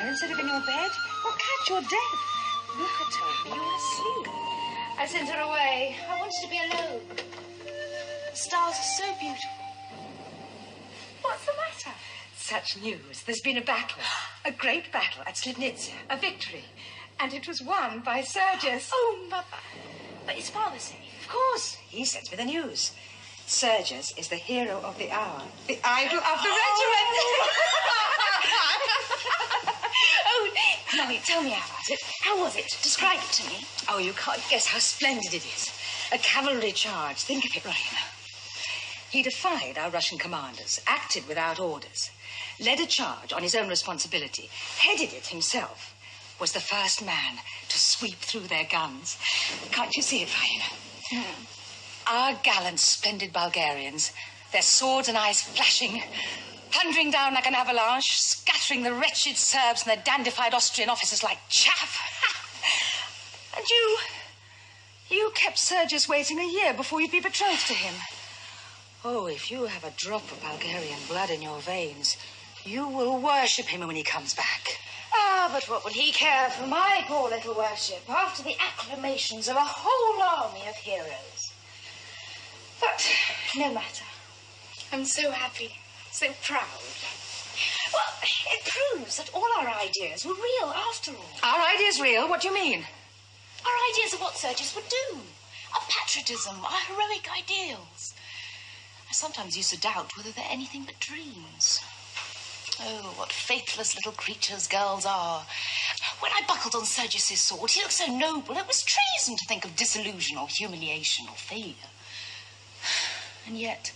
Instead of in your bed? Oh, Cat, you're deaf. Luca told me you were asleep. I sent her away. I wanted to be alone. The stars are so beautiful. What's the matter? Such news. There's been a battle. A great battle at Slivnitsa. A victory. And it was won by Sergius. Oh, Mother. But is Father safe? Of course. He sends me the news. Sergius is the hero of the hour. The idol of the regiment. Oh, Mummy, tell me about it. How was it? Describe it to me. Oh, you can't guess how splendid it is. A cavalry charge. Think of it, Raina. He defied our Russian commanders, acted without orders, led a charge on his own responsibility, headed it himself, was the first man to sweep through their guns. Can't you see it, Raina? Our gallant, splendid Bulgarians, their swords and eyes flashing, thundering down like an avalanche, scattering the wretched Serbs and their dandified Austrian officers like chaff. And you kept Sergius waiting a year before you'd be betrothed to him. Oh, if you have a drop of Bulgarian blood in your veins, you will worship him when he comes back. Ah, but what will he care for my poor little worship after the acclamations of a whole army of heroes? But no matter. I'm so happy. So proud. Well, it proves that all our ideas were real after all. Our ideas real? What do you mean? Our ideas of what Sergius would do. Our patriotism, our heroic ideals. I sometimes used to doubt whether they're anything but dreams. Oh, what faithless little creatures girls are. When I buckled on Sergius's sword, he looked so noble. It was treason to think of disillusion or humiliation or failure. And yet...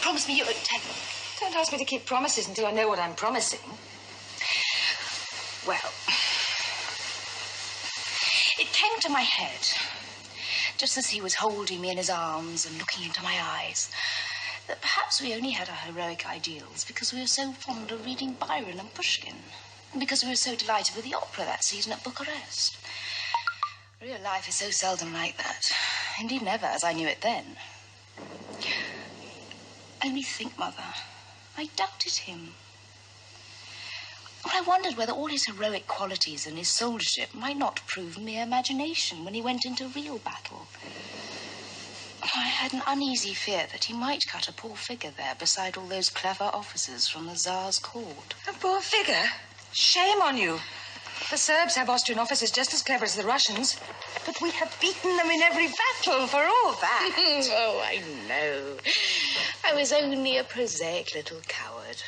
Promise me you won't tell him. Don't ask me to keep promises until I know what I'm promising. Well, it came to my head, just as he was holding me in his arms and looking into my eyes, that perhaps we only had our heroic ideals because we were so fond of reading Byron and Pushkin, and because we were so delighted with the opera that season at Bucharest. Real life is so seldom like that. Indeed, never, as I knew it then. Only think, Mother, I doubted him. I wondered whether all his heroic qualities and his soldiership might not prove mere imagination when he went into real battle. I had an uneasy fear that he might cut a poor figure there beside all those clever officers from the Tsar's court. A poor figure? Shame on you. The Serbs have Austrian officers just as clever as the Russians, but we have beaten them in every battle for all that. Oh, I know. I was only a prosaic little coward.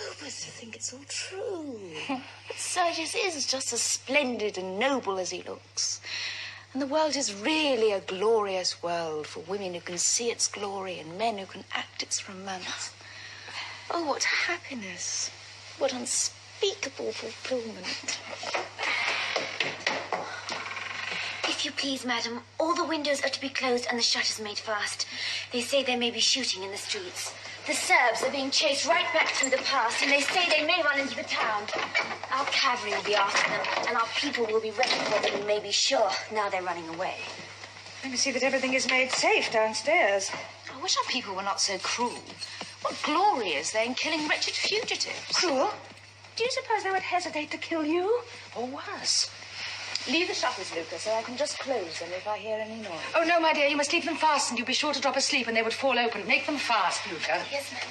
Oh, but to think it's all true. But Sergius is just as splendid and noble as he looks. And the world is really a glorious world for women who can see its glory and men who can act its romance. Oh, what happiness. What unspeakable fulfillment. If you please, madam, all the windows are to be closed and the shutters made fast. They say there may be shooting in the streets. The Serbs are being chased right back through the pass, and they say they may run into the town. Our cavalry will be after them, and our people will be ready for them, and may be sure now they're running away. Let me see that everything is made safe downstairs. I wish our people were not so cruel. What glory is there in killing wretched fugitives? Cruel? Do you suppose they would hesitate to kill you? Or worse? Leave the shutters, Luca, so I can just close them if I hear any noise. Oh, no, my dear, you must keep them fastened. You'd be sure to drop asleep and they would fall open. Make them fast, Luca. Yes, ma'am.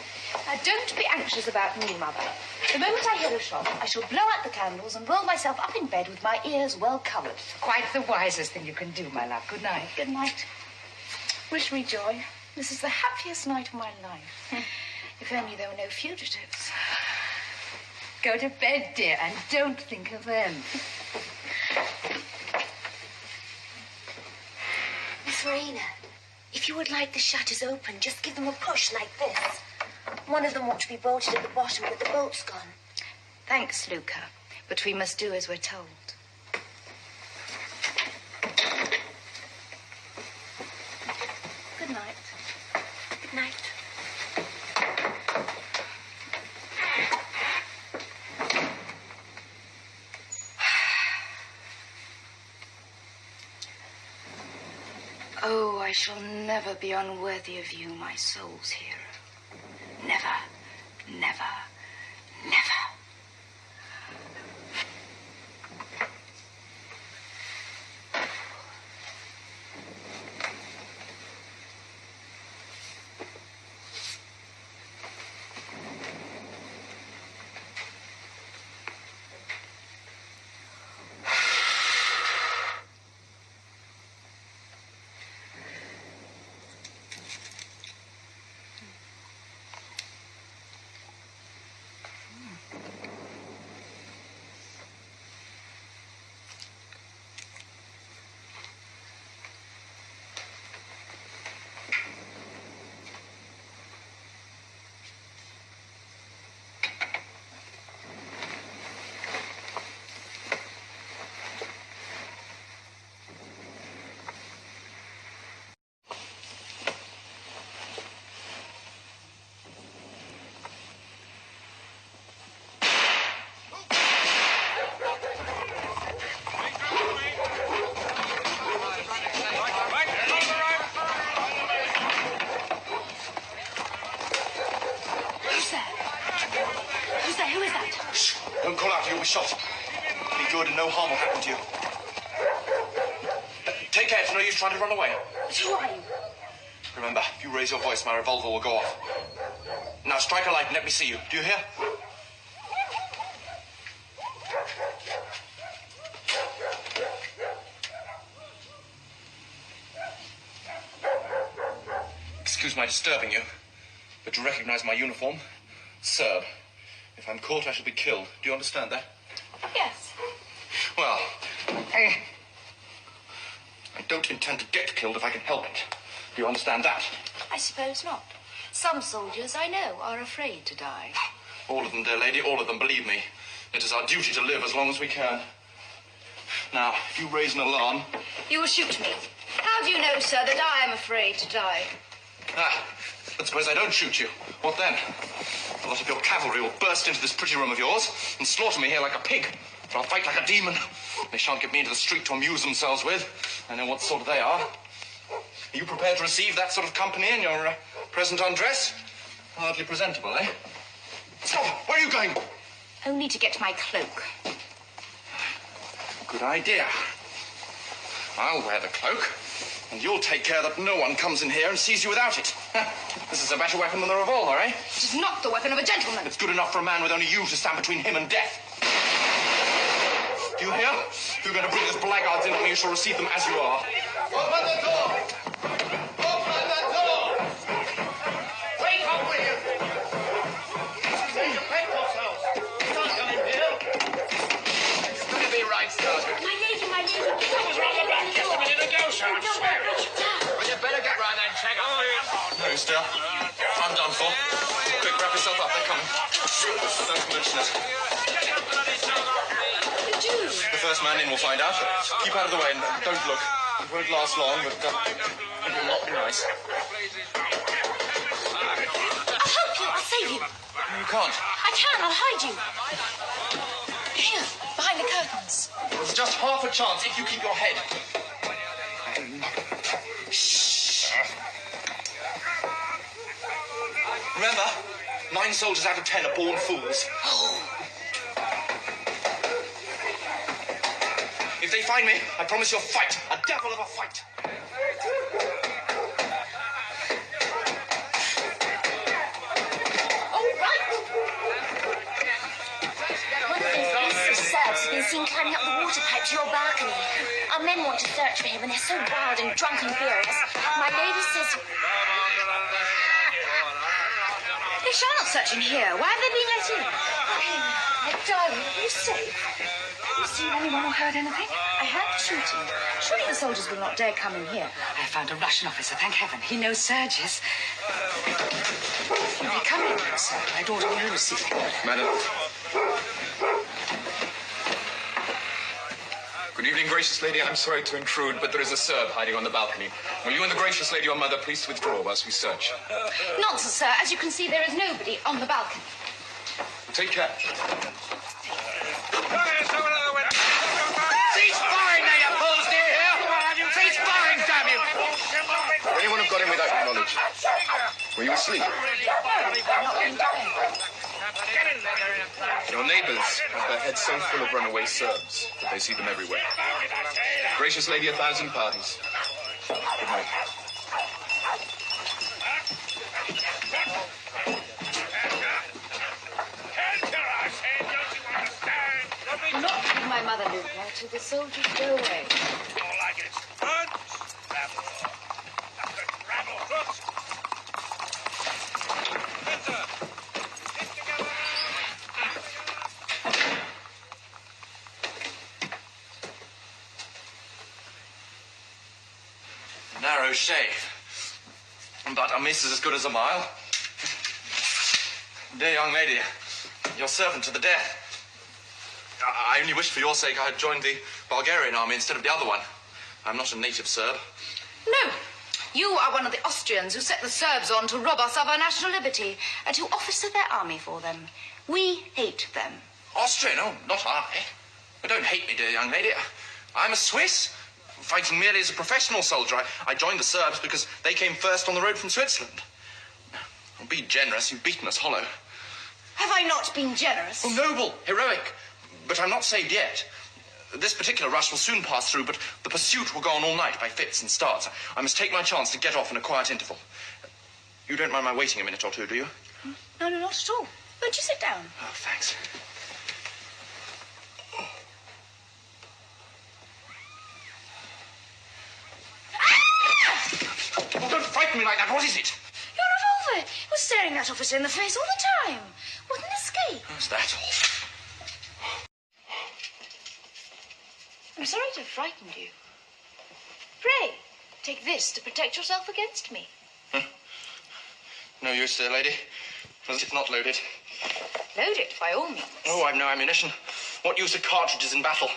Now, don't be anxious about me, Mother. The moment I hear a shot, I shall blow out the candles and roll myself up in bed with my ears well covered. Quite the wisest thing you can do, my love. Good night. Good night. Wish me joy. This is the happiest night of my life. If only there were no fugitives. Go to bed, dear, and don't think of them. Miss Raina, if you would like the shutters open, just give them a push like this. One of them ought to be bolted at the bottom, but the bolt's gone. Thanks, Luca, but we must do as we're told. Good night. Good night. Oh, I shall never be unworthy of you, my soul's hero. Never, never, never. Don't call out, you'll be shot. Be good and no harm will happen to you. Take care, it's no use trying to run away. But who are you? Remember, if you raise your voice, my revolver will go off. Now strike a light and let me see you. Do you hear? Excuse my disturbing you, but you recognize my uniform? Serb. If I'm caught, I shall be killed. Do you understand that? Yes. Well, I don't intend to get killed if I can help it. Do you understand that? I suppose not. Some soldiers I know are afraid to die. All of them, dear lady, all of them, believe me. It is our duty to live as long as we can. Now, if you raise an alarm... You will shoot me. How do you know, sir, that I am afraid to die? Ah, but suppose I don't shoot you. What then? A lot of your cavalry will burst into this pretty room of yours and slaughter me here like a pig. But I'll fight like a demon. They shan't get me into the street to amuse themselves with. I know what sort they are. Are you prepared to receive that sort of company in your present undress? Hardly presentable, eh? Stop! Where are you going? Only to get my cloak. Good idea. I'll wear the cloak, and you'll take care that no one comes in here and sees you without it. This is a better weapon than the revolver, eh? It is not the weapon of a gentleman. It's good enough for a man with only you to stand between him and death. Do you hear? If you're going to bring those blackguards in on me, you shall receive them as you are. Open the door! Open the door! Wake up with you! Take your pet yourselves. You can't come in here. It's going to be right, Sergeant. My lady, That was rather bad just a minute ago, sir. I'm swearing. Well, you better get round then, check up. No, still. I'm done for. Quick, wrap yourself up. They're coming. Don't mention it. The first man in will find out. Keep out of the way and don't look. It won't last long, but it will not be nice. I'll help you. I'll save you. You can't. I can. I'll hide you. Here, behind the curtains. There's just half a chance if you keep your head. Shh. Remember, 9 soldiers out of 10 are born fools. If they find me, I promise you'll fight. A devil of a fight. All right. One of those beastly Serbs has been seen climbing up the water pipe to your balcony. Our men want to search for him, and they're so wild and drunk and furious. My lady says... They shall not search in here. Why have they been let in? My darling, are you safe? I'm seen anyone or heard anything? I heard shooting. Surely the soldiers will not dare come in here. I found a Russian officer, thank heaven. He knows surges. You may come in, sir. My daughter will receive you. Madam. Good evening, gracious lady. I'm sorry to intrude, but there is a Serb hiding on the balcony. Will you and the gracious lady, your mother, please withdraw whilst we search? Nonsense, sir. As you can see, there is nobody on the balcony. Take care. Cease firing now, you fools, do you hear? Cease firing, damn you! Would anyone have got in without your knowledge? Were you asleep? Your neighbours have their heads so full of runaway Serbs that they see them everywhere. Gracious lady, 1,000 pardons. Good night. Do not leave my mother, Luca, till the soldiers go away. Narrow shave. But a miss is as good as a mile. Dear young lady, your servant to the death. I only wish for your sake I had joined the Bulgarian army instead of the other one. I'm not a native Serb. No, you are one of the Austrians who set the Serbs on to rob us of our national liberty and who officer their army for them. We hate them. Austrian? Oh, not I. But don't hate me, dear young lady. I'm a Swiss, fighting merely as a professional soldier. I joined the Serbs because they came first on the road from Switzerland. Oh, be generous. You've beaten us hollow. Have I not been generous? Oh, noble, heroic. But I'm not saved yet. This particular rush will soon pass through, but the pursuit will go on all night by fits and starts. I must take my chance to get off in a quiet interval. You don't mind my waiting a minute or two, do you? No, not at all. Won't you sit down? Oh, thanks. Oh, don't frighten me like that. What is it? Your revolver. It was staring that officer in the face all the time. What an escape. How's that all? I'm sorry to have frightened you. Pray, take this to protect yourself against me. No use, dear lady. It's not loaded. Load it, by all means. Oh, I've no ammunition. What use are cartridges in battle?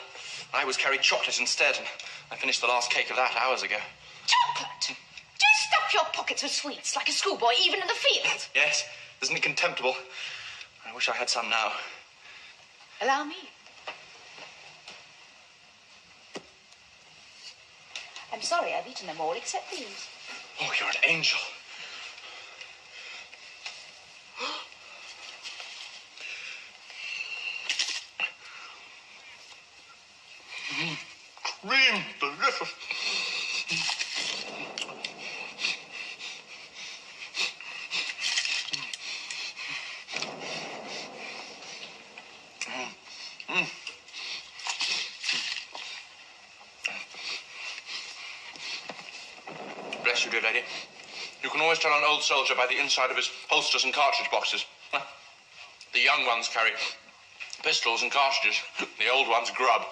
I was carried chocolate instead, and I finished the last cake of that hours ago. Chocolate? Do you stuff your pockets with sweets like a schoolboy, even in the field? Yes, isn't it contemptible? I wish I had some now. Allow me. I'm sorry, I've eaten them all except these. Oh, you're an angel. Cream, delicious. Bless you, dear lady. You can always tell an old soldier by the inside of his holsters and cartridge boxes. The young ones carry pistols and cartridges. The old ones grub.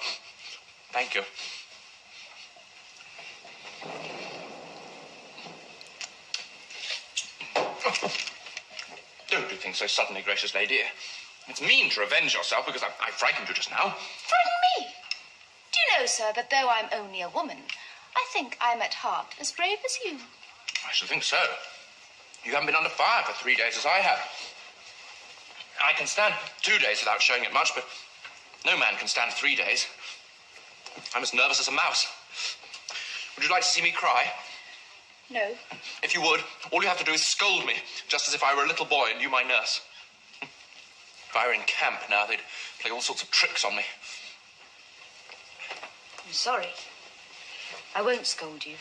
Thank you. Don't do things so suddenly, gracious lady. It's mean to revenge yourself because I frightened you just now. Frighten me? Do you know, sir, that though I'm only a woman, I think I'm at heart as brave as you. I should think so. You haven't been under fire for 3 days as I have. I can stand 2 days without showing it much, but no man can stand 3 days. I'm as nervous as a mouse. Would you like to see me cry? No. If you would, all you have to do is scold me, just as if I were a little boy and you my nurse. If I were in camp now, they'd play all sorts of tricks on me. I'm sorry. I won't scold you.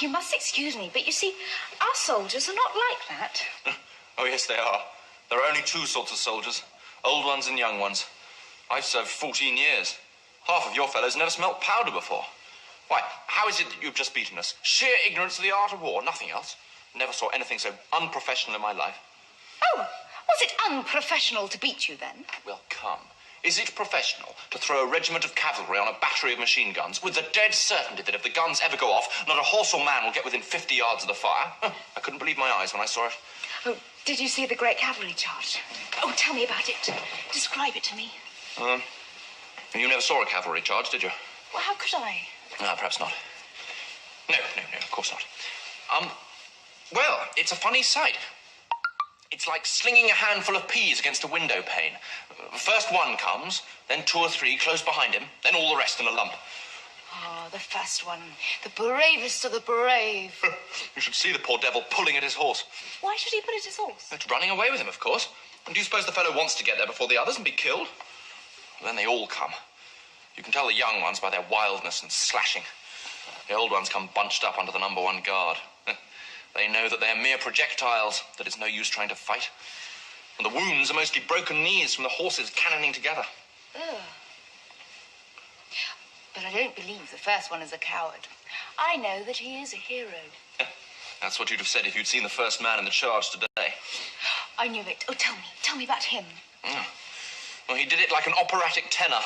You must excuse me, but you see, our soldiers are not like that. Oh, yes, they are. There are only two sorts of soldiers, old ones and young ones. I've served 14 years. Half of your fellows never smelt powder before. Why, how is it that you've just beaten us? Sheer ignorance of the art of war, nothing else. Never saw anything so unprofessional in my life. Oh, was it unprofessional to beat you then? Well, come. is it professional to throw a regiment of cavalry on a battery of machine guns with the dead certainty that if the guns ever go off, not a horse or man will get within 50 yards of the fire? I couldn't believe my eyes when I saw it. Oh, did you see the great cavalry charge? Oh, tell me about it. Describe it to me. You never saw a cavalry charge, did you? Well, how could I? No, perhaps not. No, of course not. Well, it's a funny sight. It's like slinging a handful of peas against a window pane. First one comes, then 2 or 3 close behind him, then all the rest in a lump. Oh, the first one. The bravest of the brave. You should see the poor devil pulling at his horse. Why should he put at his horse? It's running away with him, of course. And do you suppose the fellow wants to get there before the others and be killed? Well, then they all come. You can tell the young ones by their wildness and slashing. The old ones come bunched up under the number 1 guard. They know that they're mere projectiles, that it's no use trying to fight. And the wounds are mostly broken knees from the horses cannoning together. Ugh. But I don't believe the first one is a coward. I know that he is a hero. That's what you'd have said if you'd seen the first man in the charge today. I knew it. Oh, tell me about him. Well, he did it like an operatic tenor.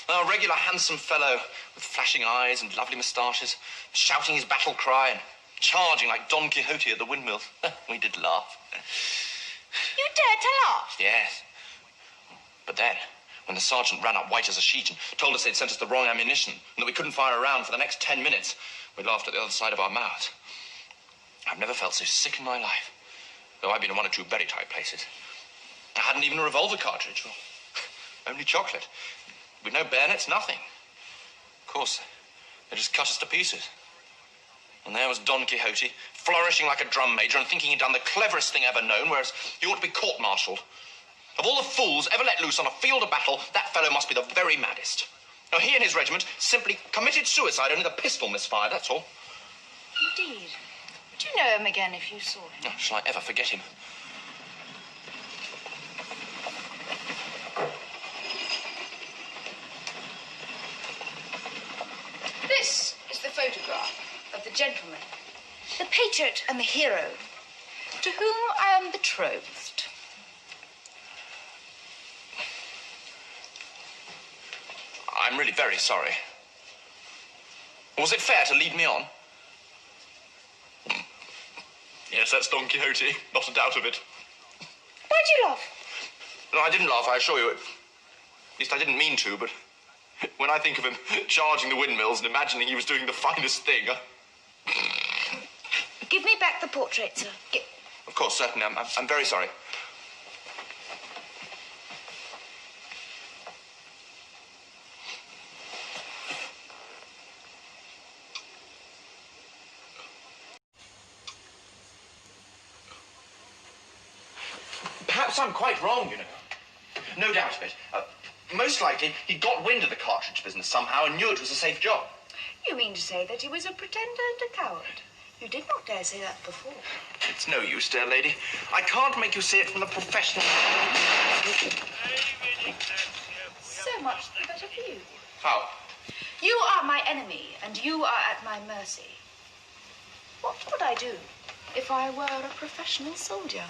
A regular handsome fellow with flashing eyes and lovely moustaches, shouting his battle cry and charging like Don Quixote at the windmills. We did laugh. You dared to laugh? Yes. But then, when the sergeant ran up white as a sheet and told us they'd sent us the wrong ammunition and that we couldn't fire a round for the next 10 minutes, we laughed at the other side of our mouths. I've never felt so sick in my life, though I've been in 1 or 2 very tight places. I hadn't even a revolver cartridge, only chocolate. With no bayonets, nothing. Of course, they just cut us to pieces. And there was Don Quixote, flourishing like a drum major and thinking he'd done the cleverest thing ever known, whereas he ought to be court-martialed. Of all the fools ever let loose on a field of battle, that fellow must be the very maddest. Now, he and his regiment simply committed suicide, only the pistol misfired, that's all. Indeed. Would you know him again if you saw him? Oh, shall I ever forget him? This is the photograph of the gentleman, the patriot and the hero, to whom I am betrothed. I'm really very sorry. Was it fair to lead me on? Yes, that's Don Quixote, not a doubt of it. Why'd you laugh? No, I didn't laugh, I assure you. At least I didn't mean to, but when I think of him charging the windmills and imagining he was doing the finest thing... Give me back the portrait, sir. Of course, certainly. I'm very sorry. Perhaps I'm quite wrong, you know. No doubt of it. Most likely, he got wind of the cartridge business somehow and knew it was a safe job. You mean to say that he was a pretender and a coward? You did not dare say that before. It's no use, dear lady. I can't make you say it from the professional... So much the better for you. How? You are my enemy, and you are at my mercy. What would I do if I were a professional soldier?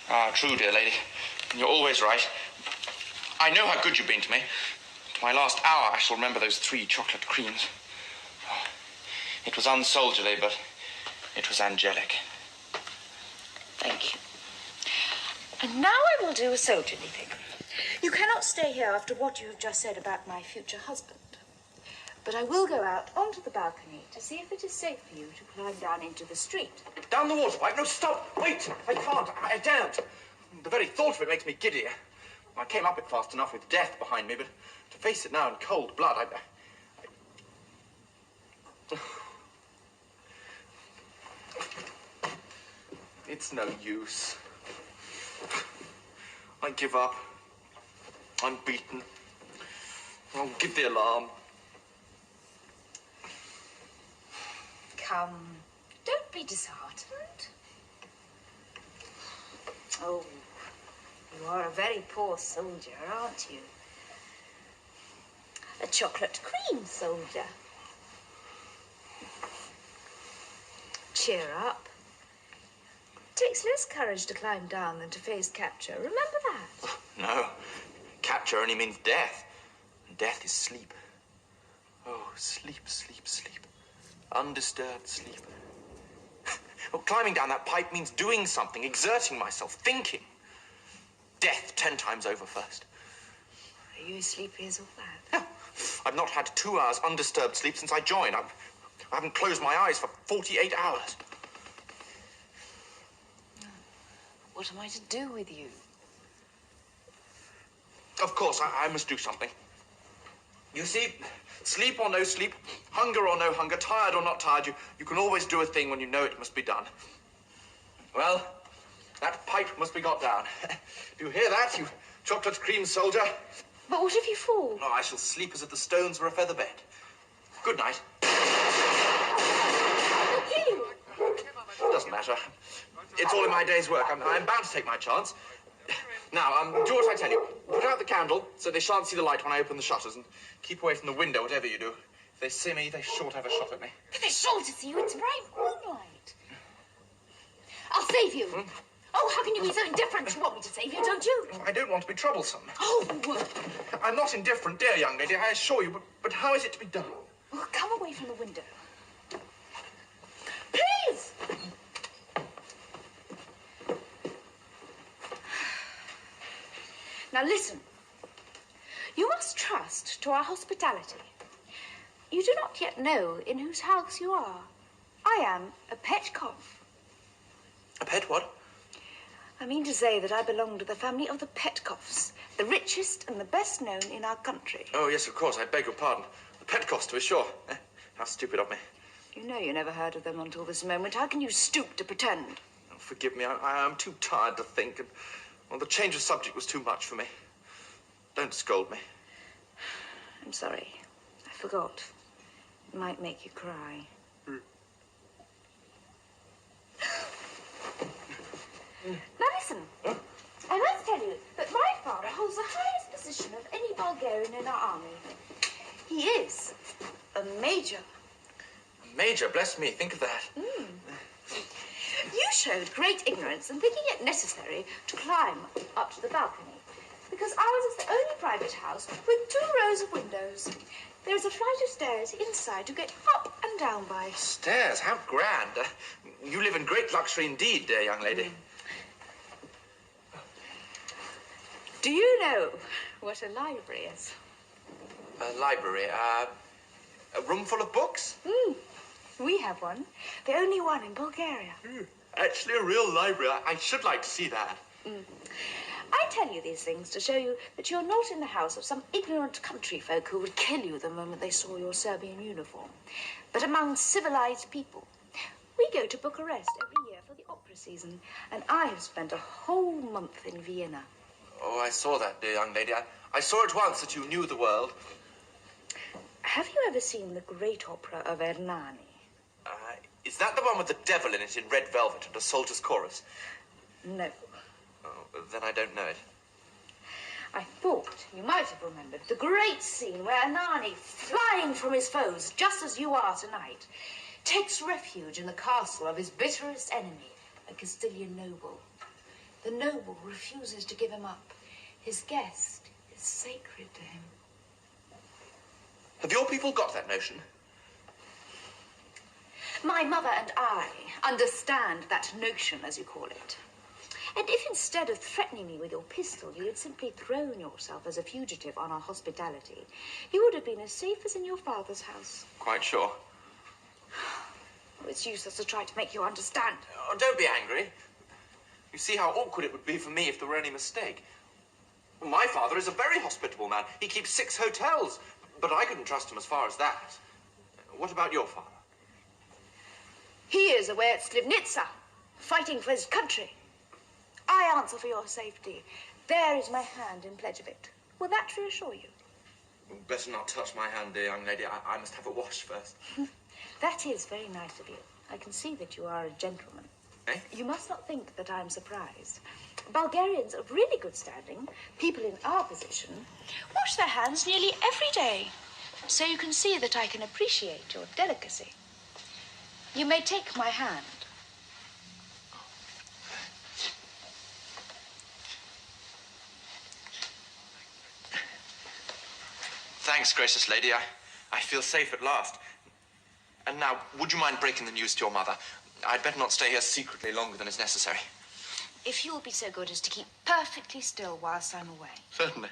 Ah, true, dear lady. You're always right. I know how good you've been to me. To my last hour, I shall remember those 3 chocolate creams. Oh, it was unsoldierly, but it was angelic. Thank you. And now I will do a soldierly thing. You cannot stay here after what you have just said about my future husband. But I will go out onto the balcony to see if it is safe for you to climb down into the street. Down the water pipe? No, stop! Wait! I can't. I daren't. The very thought of it makes me giddy. I came up it fast enough with death behind me, but to face it now in cold blood, It's no use. I give up. I'm beaten. I'll give the alarm. Come, don't be disheartened. Oh, you are a very poor soldier, aren't you? A chocolate cream soldier. Cheer up. It takes less courage to climb down than to face capture. Remember that. No. Capture only means death. death is sleep. Oh, sleep, sleep, sleep. Undisturbed sleep. Well, climbing down that pipe means doing something, exerting myself, thinking. Death 10 times over first. Are you as sleepy as all that? Yeah. I've not had 2 hours undisturbed sleep since I joined. I haven't closed my eyes for 48 hours. What am I to do with you? Of course, I must do something. You see, sleep or no sleep, hunger or no hunger, tired or not tired, you can always do a thing when you know it must be done. Well, that pipe must be got down. Do you hear that, you chocolate cream soldier? But what if you fall? Oh, I shall sleep as if the stones were a feather bed. Good night. Doesn't matter. It's all in my day's work. I'm bound to take my chance. Now, do what I tell you. Put out the candle so they shan't see the light when I open the shutters, and keep away from the window, whatever you do. If they see me, they sure to have a shot at me. But they're sure to see you. It's bright moonlight. I'll save you. Oh, how can you be so indifferent? You want me to save you, don't you? I don't want to be troublesome. Oh, I'm not indifferent, dear young lady, I assure you, but how is it to be done? well, come away from the window. Please! Now listen. You must trust to our hospitality. You do not yet know in whose house you are. I am a pet cough. A pet what? I mean to say that I belong to the family of the Petkoffs, the richest and the best known in our country. Oh, yes, of course, I beg your pardon. The Petkoffs, to be sure. How stupid of me. You know you never heard of them until this moment. How can you stoop to pretend? Oh, forgive me, I'm too tired to think, and well, the change of subject was too much for me. Don't scold me. I'm sorry. I forgot. It might make you cry. Now listen. I must tell you that my father holds the highest position of any Bulgarian in our army. He is a major. Major, bless me, think of that. You showed great ignorance in thinking it necessary to climb up to the balcony, because ours is the only private house with 2 rows of windows. There is a flight of stairs inside to get up and down by. Stairs, how grand. You live in great luxury indeed, dear young lady. Do you know what a library is? A library, a room full of books? We have one. The only one in Bulgaria. Actually, a real library. I should like to see that. I tell you these things to show you that you're not in the house of some ignorant country folk who would kill you the moment they saw your Serbian uniform, but among civilized people. We go to Bucharest every year for the opera season, and I have spent a whole month in Vienna. Oh, I saw that, dear young lady. I saw at once that you knew the world. Have you ever seen the great opera of Ernani? Is that the one with the devil in it in red velvet and a soldier's chorus? No. Oh, then I don't know it. I thought you might have remembered the great scene where Ernani, flying from his foes, just as you are tonight, takes refuge in the castle of his bitterest enemy, a Castilian noble. The noble refuses to give him up. His guest is sacred to him. Have your people got that notion? My mother and I understand that notion, as you call it. And if instead of threatening me with your pistol, you had simply thrown yourself as a fugitive on our hospitality, you would have been as safe as in your father's house. Quite sure. Oh, it's useless to try to make you understand. Oh, don't be angry. You see how awkward it would be for me if there were any mistake. My father is a very hospitable man. He keeps 6 hotels, but I couldn't trust him as far as that. What about your father? He is away at Slivnitsa, fighting for his country. I answer for your safety. There is my hand in pledge of it. Will that reassure you? Better not touch my hand, dear young lady. I must have it washed first. That is very nice of you. I can see that you are a gentleman. Eh? You must not think that I'm surprised. Bulgarians of really good standing, people in our position, wash their hands nearly every day. So you can see that I can appreciate your delicacy. You may take my hand. Thanks, gracious lady. I feel safe at last. And now, would you mind breaking the news to your mother? I'd better not stay here secretly longer than is necessary. If you will be so good as to keep perfectly still whilst I'm away. Certainly.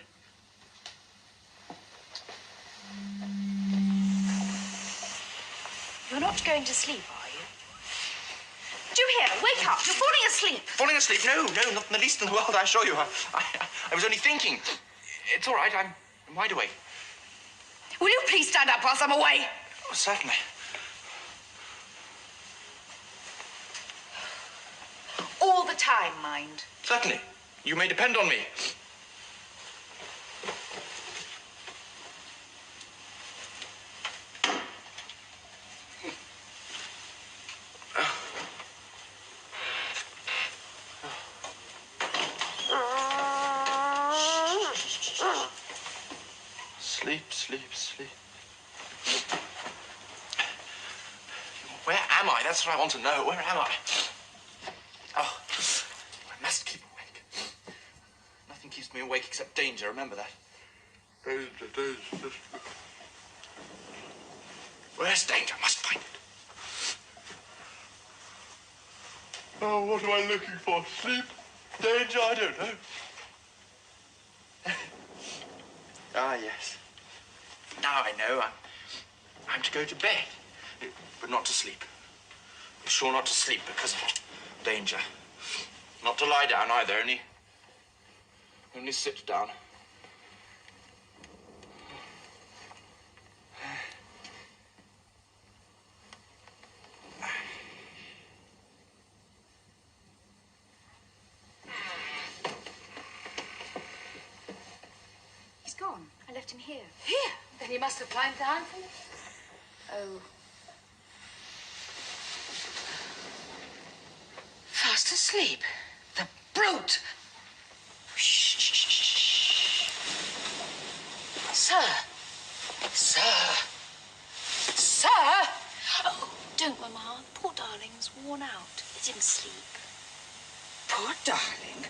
You're not going to sleep, are you? Do you hear? Wake up. You're falling asleep. Falling asleep? No, not in the least in the world, I assure you. I was only thinking. It's all right, I'm wide awake. Will you please stand up whilst I'm away? Oh, certainly. All the time, mind. Certainly. You may depend on me. Sleep. Where am I? That's what I want to know. Where am I? Oh, I must keep awake. Nothing keeps me awake except danger. Remember that. Danger. Where's danger? I must find it. Oh, what am I looking for? Sleep? Danger? I don't know. Ah, yes. Now I know. I'm to go to bed, but not to sleep. Be sure not to sleep because of danger. Not to lie down either, only sit down. He's gone. I left him here. Here? Then he must have climbed down from it. Oh. Fast asleep. The brute! Shh. Sir! Oh, don't, Mamma. Poor darling's worn out. Let him sleep. Poor darling.